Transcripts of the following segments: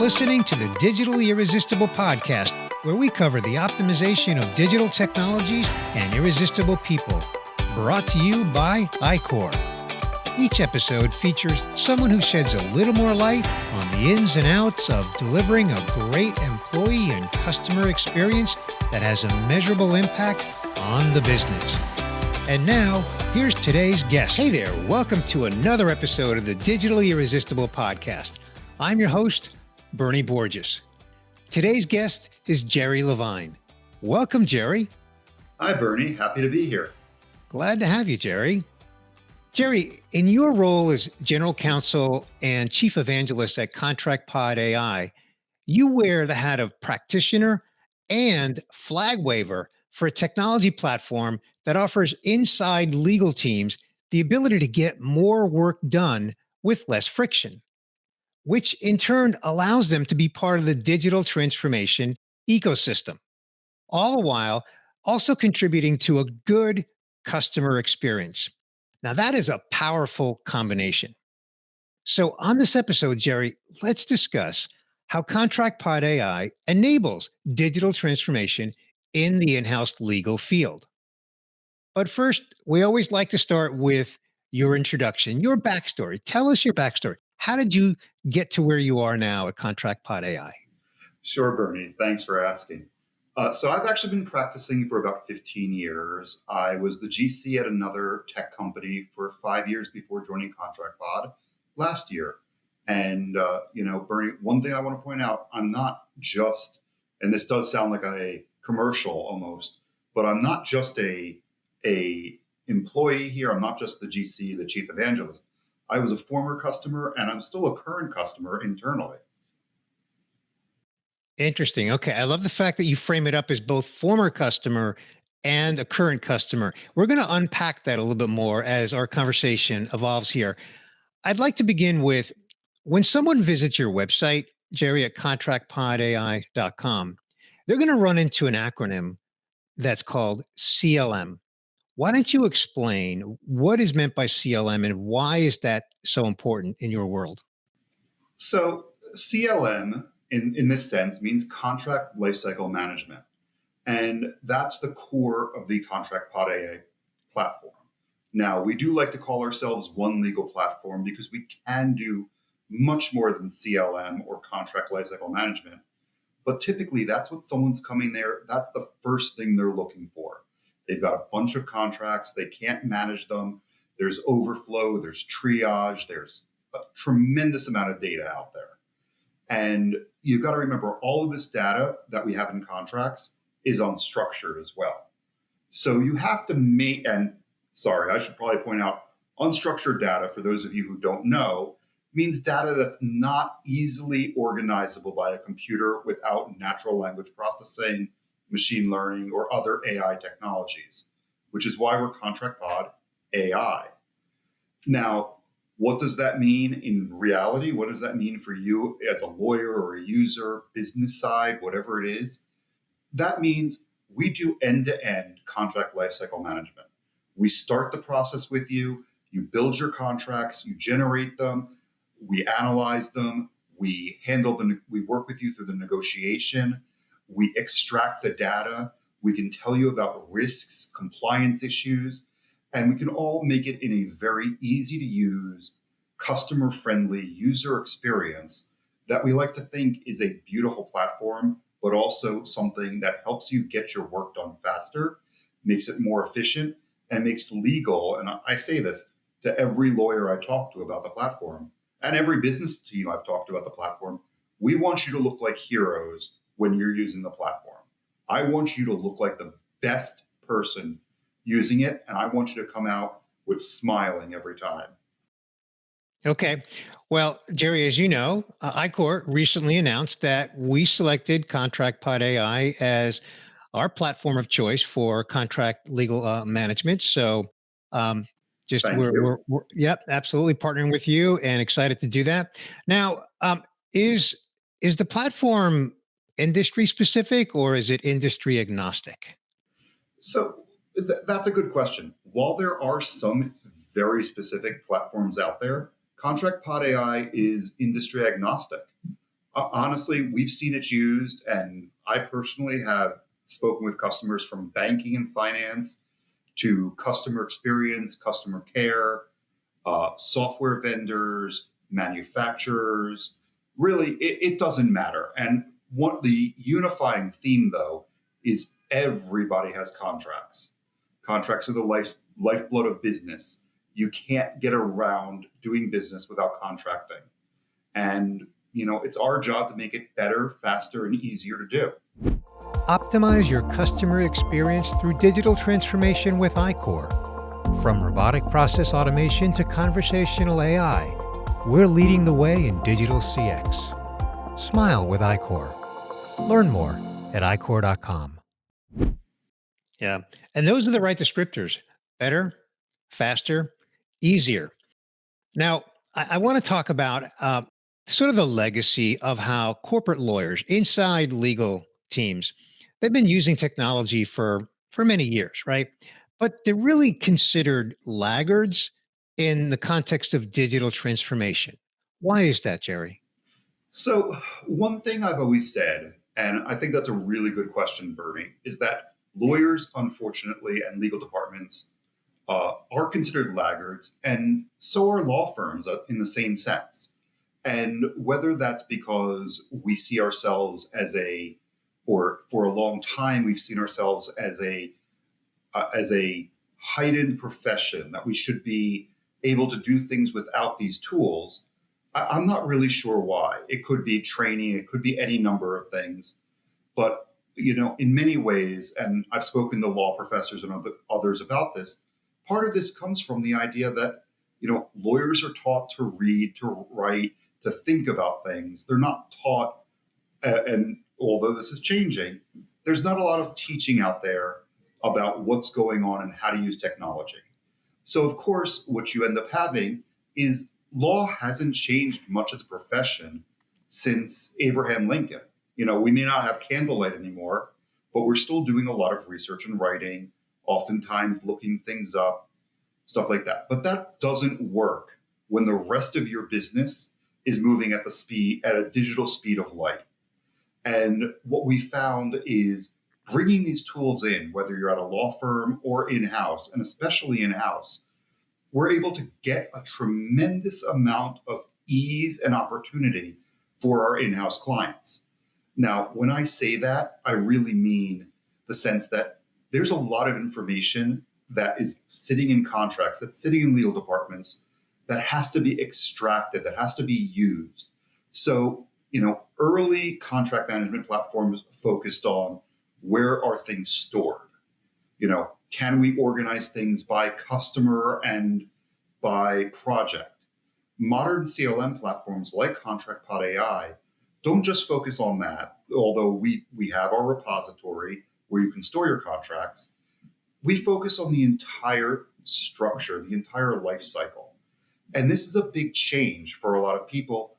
listening to the Digitally Irresistible podcast, where we cover the optimization of digital technologies and irresistible people. Brought to you by Icor. Each episode features someone who sheds a little more light on the ins and outs of delivering a great employee and customer experience that has a measurable impact on the business. And now, here's today's guest. Hey there, welcome to another episode of the Digitally Irresistible podcast. I'm your host, Bernie Borges. Today's guest is Jerry Levine. Welcome, Jerry. Hi, Bernie. Happy to be here. Glad to have you, Jerry. Jerry, in your role as General Counsel and Chief Evangelist at ContractPodAi, you wear the hat of practitioner and flag waver for a technology platform that offers inside legal teams the ability to get more work done with less friction, which in turn allows them to be part of the digital transformation ecosystem, all the while also contributing to a good customer experience. Now, that is a powerful combination. So on this episode, Jerry, let's discuss how ContractPodAi enables digital transformation in the in-house legal field. But first, we always like to start with your introduction, your backstory. Tell us your backstory. How did you get to where you are now at ContractPodAi? Sure, Bernie. Thanks for asking. So I've actually been practicing for about 15 years. I was the GC at another tech company for 5 years before joining ContractPod last year. And, Bernie, one thing I want to point out, I'm not just, and this does sound like a commercial almost, but I'm not just a employee here. I'm not just the GC, the chief evangelist. I was a former customer and I'm still a current customer internally. Interesting. Okay. I love the fact that you frame it up as both former customer and a current customer. We're going to unpack that a little bit more as our conversation evolves here. I'd like to begin with when someone visits your website, Jerry, at ContractPodAi.com, they're going to run into an acronym that's called CLM. Why don't you explain what is meant by CLM and why is that so important in your world? So CLM in this sense means contract lifecycle management. And that's the core of the ContractPodAi platform. Now, we do like to call ourselves one legal platform because we can do much more than CLM or contract lifecycle management. But typically that's what someone's coming there. That's the first thing they're looking for. They've got a bunch of contracts. They can't manage them. There's overflow. There's triage. There's a tremendous amount of data out there. And you've got to remember all of this data that we have in contracts is unstructured as well. So you have to make, and sorry, I should probably point out unstructured data, for those of you who don't know, means data that's not easily organizable by a computer without natural language processing, machine learning, or other AI technologies, which is why we're ContractPodAi. Now, what does that mean in reality? What does that mean for you as a lawyer or a user, business side, whatever it is? That means we do end-to-end contract lifecycle management. We start the process with you, you build your contracts, you generate them, we analyze them, we handle them, we work with you through the negotiation, we extract the data, we can tell you about risks, compliance issues, and we can all make it in a very easy to use, customer-friendly user experience that we like to think is a beautiful platform, but also something that helps you get your work done faster, makes it more efficient, and makes legal, and I say this to every lawyer I talk to about the platform, and every business team I've talked to about the platform, we want you to look like heroes when you're using the platform. I want you to look like the best person using it, and I want you to come out with smiling every time. Okay. Well, Jerry, as you know, Icor recently announced that we selected ContractPodAi as our platform of choice for contract legal management. So we're absolutely partnering with you and excited to do that. Now, is the platform industry specific or is it industry agnostic? So that's a good question. While there are some very specific platforms out there, ContractPodAi is industry agnostic. Honestly, we've seen it used, and I personally have spoken with customers from banking and finance to customer experience, customer care, software vendors, manufacturers. Really, it doesn't matter. And what the unifying theme, though, is everybody has contracts. Contracts are the lifeblood of business. You can't get around doing business without contracting. And, it's our job to make it better, faster, and easier to do. Optimize your customer experience through digital transformation with Icor. From robotic process automation to conversational AI, we're leading the way in digital CX. Smile with Icor. Learn more at icor.com. Yeah, and those are the right descriptors: better, faster, easier. Now, I want to talk about sort of the legacy of how corporate lawyers inside legal teams, they've been using technology for many years, right? But they're really considered laggards in the context of digital transformation. Why is that, Jerry? So, one thing I've always said, and I think that's a really good question, Bernie, is that lawyers, unfortunately, and legal departments are considered laggards, and so are law firms in the same sense. And whether that's because we see ourselves or for a long time we've seen ourselves as a heightened profession that we should be able to do things without these tools. I'm not really sure why. It could be training, it could be any number of things. But, in many ways, and I've spoken to law professors and others about this, part of this comes from the idea that, lawyers are taught to read, to write, to think about things. They're not taught, and although this is changing, there's not a lot of teaching out there about what's going on and how to use technology. So, of course, what you end up having is law hasn't changed much as a profession since Abraham Lincoln. We may not have candlelight anymore, but we're still doing a lot of research and writing, oftentimes looking things up, stuff like that. But that doesn't work when the rest of your business is moving at a digital speed of light. And what we found is bringing these tools in, whether you're at a law firm or in-house, and especially in-house, we're able to get a tremendous amount of ease and opportunity for our in-house clients. Now, when I say that, I really mean the sense that there's a lot of information that is sitting in contracts, that's sitting in legal departments, that has to be extracted, that has to be used. So, early contract management platforms focused on where are things stored? Can we organize things by customer and by project? Modern CLM platforms like ContractPodAi don't just focus on that, although we have our repository where you can store your contracts. We focus on the entire structure, the entire life cycle. And this is a big change for a lot of people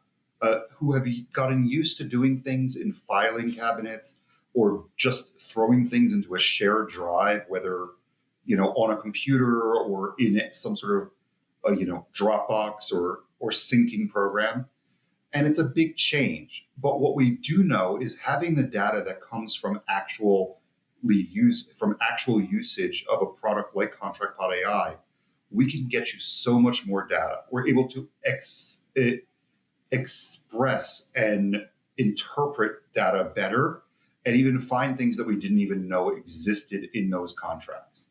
who have gotten used to doing things in filing cabinets or just throwing things into a shared drive, whether on a computer or in some sort of Dropbox or syncing program. And it's a big change. But what we do know is having the data that comes from actual usage of a product like ContractPodAi, we can get you so much more data. We're able to express and interpret data better and even find things that we didn't even know existed in those contracts.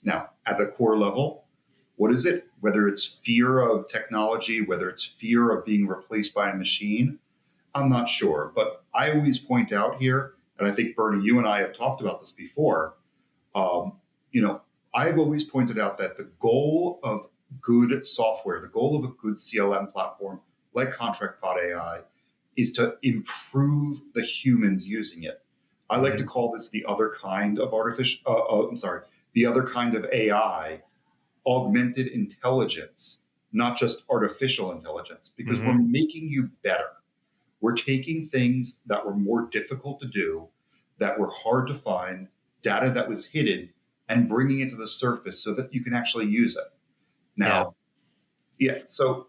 Now, at the core level, what is it? Whether it's fear of technology, whether it's fear of being replaced by a machine, I'm not sure. But I always point out here, and I think, Bernie, you and I have talked about this before, I've always pointed out that the goal of good software, the goal of a good CLM platform like ContractPodAi is to improve the humans using it. I like to call this the other kind of the other kind of AI, augmented intelligence, not just artificial intelligence, because we're making you better. We're taking things that were more difficult to do, that were hard to find, data that was hidden, and bringing it to the surface so that you can actually use it. Yeah. Now, yeah, so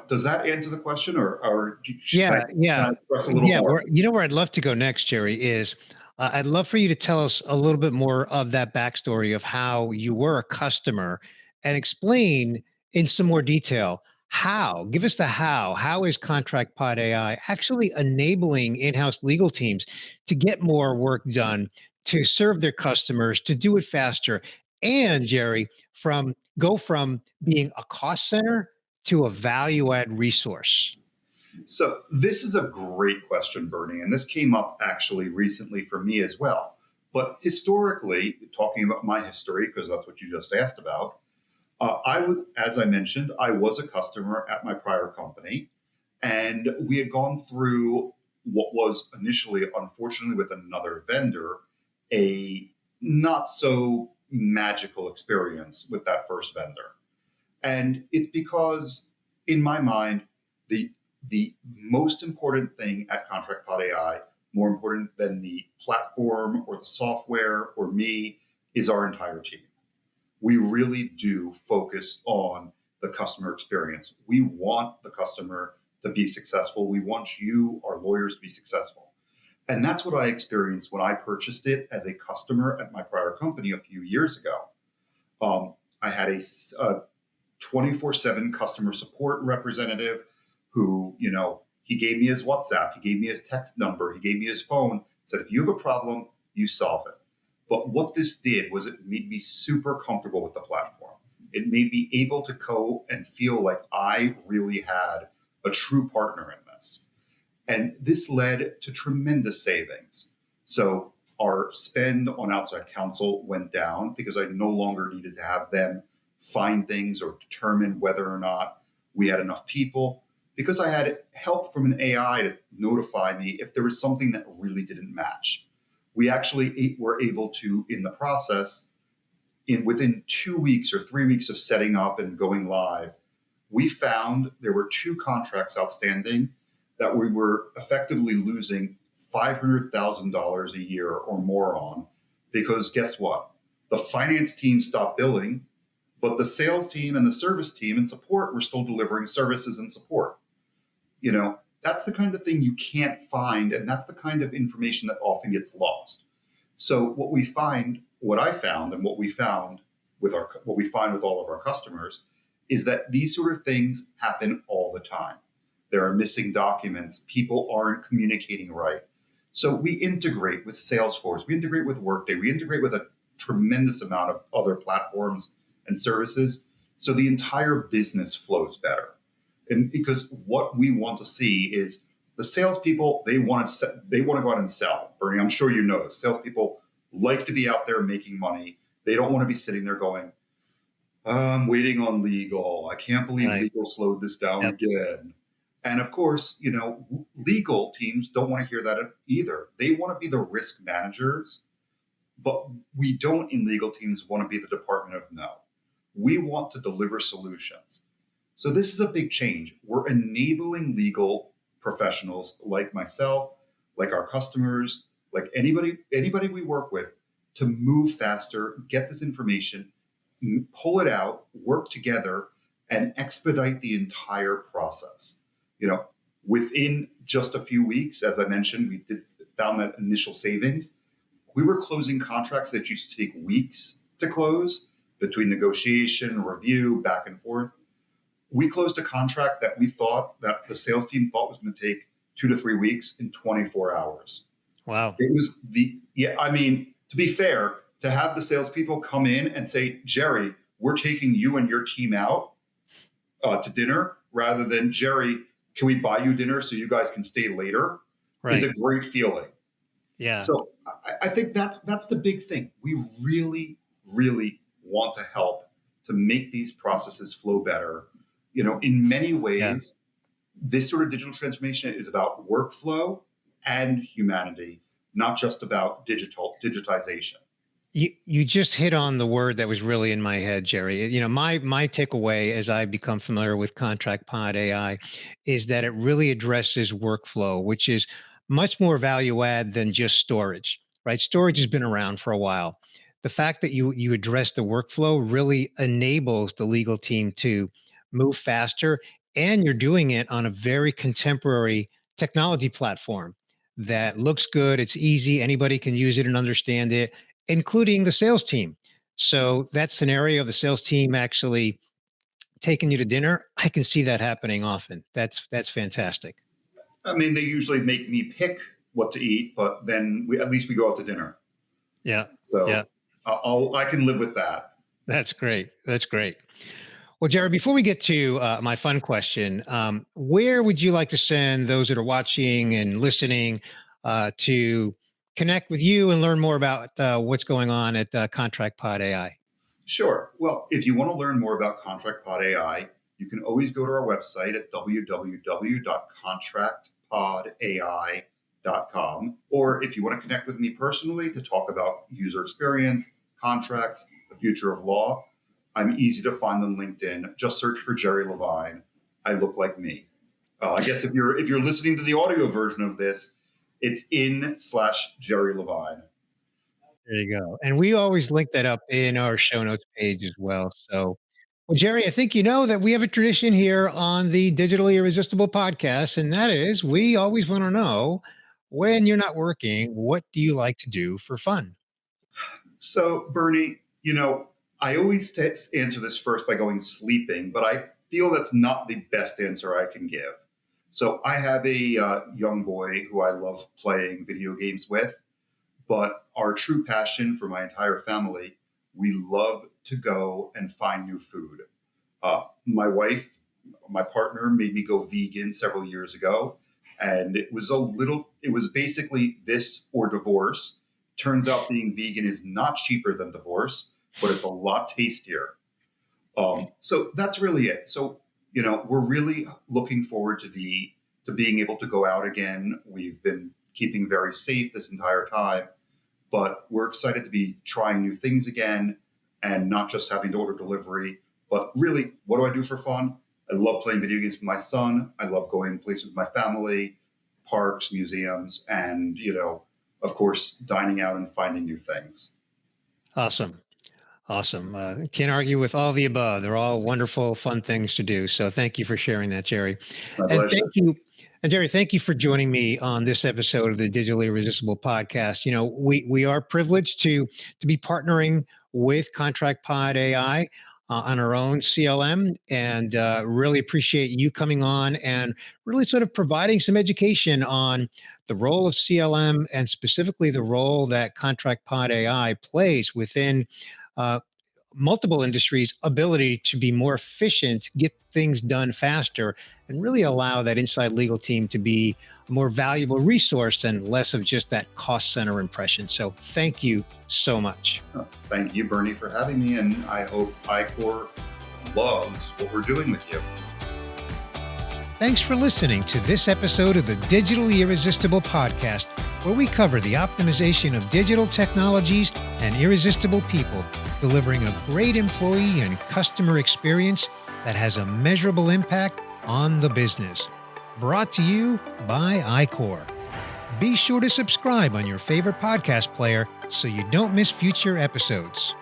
Does that answer the question, or Yeah, can yeah, I express a little yeah. more? Where I'd love to go next, Jerry, is I'd love for you to tell us a little bit more of that backstory of how you were a customer and explain in some more detail how. Give us the how. How is Contract Pod AI actually enabling in-house legal teams to get more work done, to serve their customers, to do it faster, and Jerry, from being a cost center to a value add resource. So this is a great question, Bernie, and this came up actually recently for me as well. But historically, talking about my history, because that's what you just asked about, I would, as I mentioned, I was a customer at my prior company, and we had gone through what was initially, unfortunately, with another vendor, a not so magical experience with that first vendor. And it's because, in my mind, the the most important thing at ContractPod AI, more important than the platform or the software or me, is our entire team. We really do focus on the customer experience. We want the customer to be successful. We want you, our lawyers, to be successful. And that's what I experienced when I purchased it as a customer at my prior company a few years ago. I had a 24/7 customer support representative who, he gave me his WhatsApp, he gave me his text number, he gave me his phone, said, if you have a problem, you solve it. But what this did was it made me super comfortable with the platform. It made me able to go and feel like I really had a true partner in this. And this led to tremendous savings. So our spend on outside counsel went down because I no longer needed to have them find things or determine whether or not we had enough people, because I had help from an AI to notify me if there was something that really didn't match. We actually were able to, in the process, within 2 weeks or 3 weeks of setting up and going live, we found there were two contracts outstanding that we were effectively losing $500,000 a year or more on, because guess what? The finance team stopped billing, but the sales team and the service team and support were still delivering services and support. That's the kind of thing you can't find, and that's the kind of information that often gets lost. So what I found, and what we found what we find with all of our customers, is that these sort of things happen all the time. There are missing documents, people aren't communicating right. So we integrate with Salesforce, we integrate with Workday, we integrate with a tremendous amount of other platforms and services, so the entire business flows better. And because what we want to see is the salespeople, they want to go out and sell. Bernie, I'm sure you know this. Salespeople like to be out there making money. They don't want to be sitting there going, I'm waiting on legal. I can't believe Right. legal slowed this down Yep. again. And of course, legal teams don't want to hear that either. They want to be the risk managers, but we don't in legal teams want to be the department of no. We want to deliver solutions. So this is a big change. We're enabling legal professionals like myself, like our customers, like anybody we work with, to move faster, get this information, pull it out, work together, and expedite the entire process. Within just a few weeks, as I mentioned, found that initial savings. We were closing contracts that used to take weeks to close, between negotiation, review, back and forth. We closed a contract that the sales team thought was going to take 2 to 3 weeks in 24 hours. Wow. It was to be fair, to have the salespeople come in and say, Jerry, we're taking you and your team out to dinner, rather than, Jerry, can we buy you dinner so you guys can stay later, is Right. a great feeling. Yeah. So I think that's the big thing. We really, really want to help to make these processes flow better. In many Yeah. ways, this sort of digital transformation is about workflow and humanity, not just about digitization. You just hit on the word that was really in my head, Jerry. My takeaway as I become familiar with Contract Pod AI is that it really addresses workflow, which is much more value add than just storage, right? Storage has been around for a while. The fact that you address the workflow really enables the legal team to move faster and you're doing it on a very contemporary technology platform that looks good. It's easy. Anybody can use it and understand it, including the sales team. So that scenario of the sales team actually taking you to dinner, I can see that happening often. That's fantastic. I mean, they usually make me pick what to eat, but then at least we go out to dinner. Yeah. Yeah. So I can live with that. That's great. That's great. Well, Jared, before we get to my fun question, where would you like to send those that are watching and listening to connect with you and learn more about what's going on at Contract Pod AI? Sure. Well, if you want to learn more about ContractPodAi, you can always go to our website at www.contractpodai.com. Or if you want to connect with me personally to talk about user experience, contracts, the future of law, I'm easy to find on LinkedIn. Just search for Jerry Levine. I look like me. I guess if you're listening to the audio version of this, it's in/Jerry Levine. There you go. And we always link that up in our show notes page as well. So, well, Jerry, I think you know that we have a tradition here on the Digitally Irresistible podcast, and that is we always want to know when you're not working, what do you like to do for fun? So, Bernie, I always answer this first by going sleeping, but I feel that's not the best answer I can give. So, I have a young boy who I love playing video games with, but our true passion for my entire family, we love to go and find new food. My wife, my partner, made me go vegan several years ago, and it was basically this or divorce. Turns out being vegan is not cheaper than divorce, but it's a lot tastier. So that's really it. So we're really looking forward to being able to go out again. We've been keeping very safe this entire time, but we're excited to be trying new things again and not just having to order delivery. But really, what do I do for fun? I love playing video games with my son. I love going places with my family, parks, museums, and of course, dining out and finding new things. Awesome. Awesome. Can't argue with all the above. They're all wonderful, fun things to do. So thank you for sharing that, Jerry. My And pleasure. thank you. And Jerry, thank you for joining me on this episode of the Digitally Irresistible podcast. We are privileged to be partnering with Contract Pod AI on our own CLM, and really appreciate you coming on and really sort of providing some education on the role of CLM and specifically the role that Contract Pod AI plays within uh, multiple industries' ability to be more efficient, get things done faster, and really allow that inside legal team to be a more valuable resource and less of just that cost center impression. So thank you so much. Thank you, Bernie, for having me, and I hope Icor loves what we're doing with you. Thanks for listening to this episode of the Digitally Irresistible podcast, where we cover the optimization of digital technologies and irresistible people, delivering a great employee and customer experience that has a measurable impact on the business. Brought to you by Icor. Be sure to subscribe on your favorite podcast player so you don't miss future episodes.